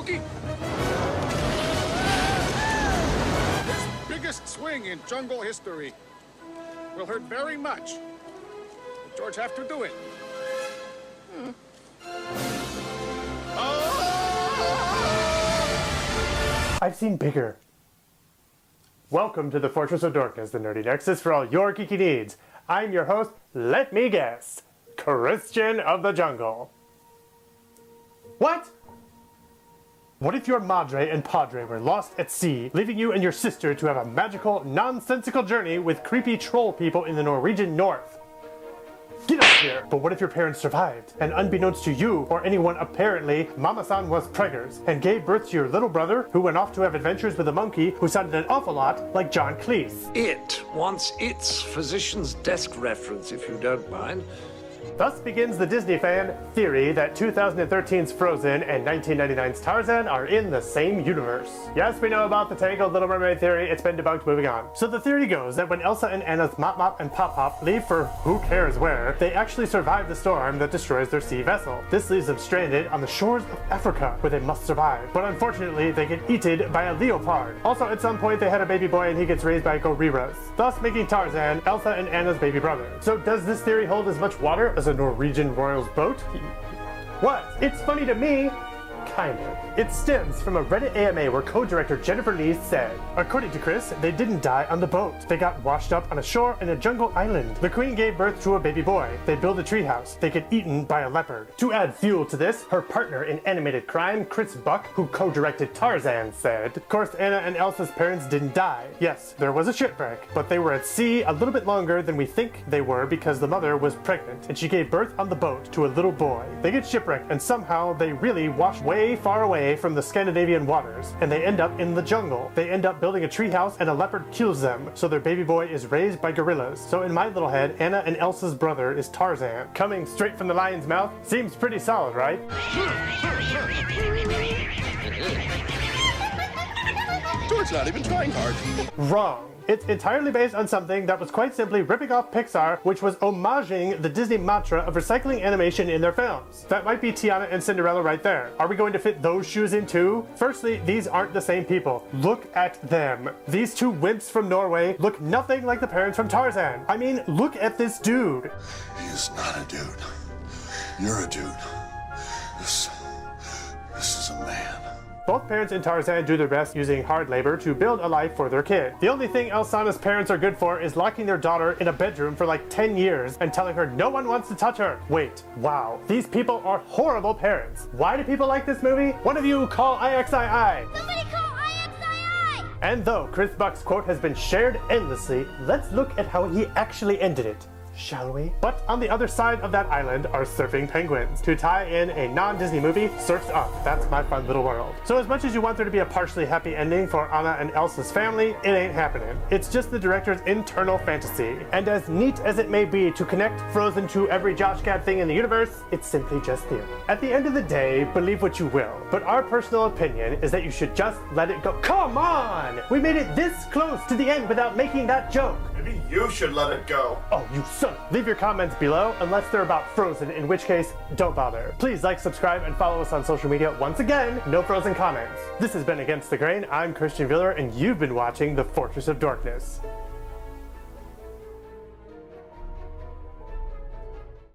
Yogi? His biggest swing in jungle history. Will hurt very much. Will George have to do it? I've seen bigger. Welcome to the Fortress of Dorkness, the nerdy nexus for all your geeky needs. I'm your host, let me guess, Christian of the Jungle. What? What if your madre and padre were lost at sea, leaving you and your sister to have a magical, nonsensical journey with creepy troll people in the Norwegian north? Get up here! But what if your parents survived, and unbeknownst to you or anyone apparently, Mama-san was preggers, and gave birth to your little brother, who went off to have adventures with a monkey who sounded an awful lot like John Cleese. It wants its physician's desk reference, if you don't mind. Thus begins the Disney fan theory that 2013's Fro-Zan and 1999's Tarzan are in the same universe. Yes, we know about the tangled Little Mermaid theory, it's been debunked, moving on. So the theory goes that when Elsa and Anna's Mop Mop and Pop Pop leave for who cares where, they actually survive the storm that destroys their sea vessel. This leaves them stranded on the shores of Africa, where they must survive. But unfortunately, they get eaten by a leopard. Also, at some point, they had a baby boy and he gets raised by gorillas, thus making Tarzan Elsa and Anna's baby brother. So does this theory hold as much water as a Norwegian royal's boat? What? It's funny to me. Kind of. It stems from a Reddit AMA where co-director Jennifer Lee said, according to Chris, they didn't die on the boat. They got washed up on a shore in a jungle island. The queen gave birth to a baby boy. They build a treehouse. They get eaten by a leopard. To add fuel to this, her partner in animated crime, Chris Buck, who co-directed Tarzan, said, of course, Anna and Elsa's parents didn't die. Yes, there was a shipwreck, but they were at sea a little bit longer than we think they were because the mother was pregnant and she gave birth on the boat to a little boy. They get shipwrecked and somehow they really wash way far away from the Scandinavian waters, and they end up in the jungle. They end up building a treehouse and a leopard kills them, so their baby boy is raised by gorillas. So in my little head, Anna and Elsa's brother is Tarzan. Coming straight from the lion's mouth, seems pretty solid, right? George's not even trying hard. Wrong. It's entirely based on something that was quite simply ripping off Pixar, which was homaging the Disney mantra of recycling animation in their films. That might be Tiana and Cinderella right there. Are we going to fit those shoes in too? Firstly, these aren't the same people. Look at them. These two wimps from Norway look nothing like the parents from Tarzan. I mean, look at this dude. He's not a dude. You're a dude. This is a man. Both parents in Tarzan do their best using hard labor to build a life for their kid. The only thing Elsana's parents are good for is locking their daughter in a bedroom for like 10 years and telling her no one wants to touch her. Wait, wow. These people are horrible parents. Why do people like this movie? One of you call IXII. Somebody call IXII! And though Chris Buck's quote has been shared endlessly, let's look at how he actually ended it. Shall we? But on the other side of that island are surfing penguins. To tie in a non-Disney movie, Surf's Up. That's my fun little world. So as much as you want there to be a partially happy ending for Anna and Elsa's family, it ain't happening. It's just the director's internal fantasy. And as neat as it may be to connect Fro-Zan to every Josh Gad thing in the universe, it's simply just theory. At the end of the day, believe what you will, but our personal opinion is that you should just let it go. Come on! We made it this close to the end without making that joke. Maybe you should let it go. Oh, you son. Leave your comments below, unless they're about Fro-Zan, in which case, don't bother. Please like, subscribe, and follow us on social media. Once again, no Fro-Zan comments. This has been Against the Grain. I'm Christian Viller, and you've been watching The Fortress of Dorkness.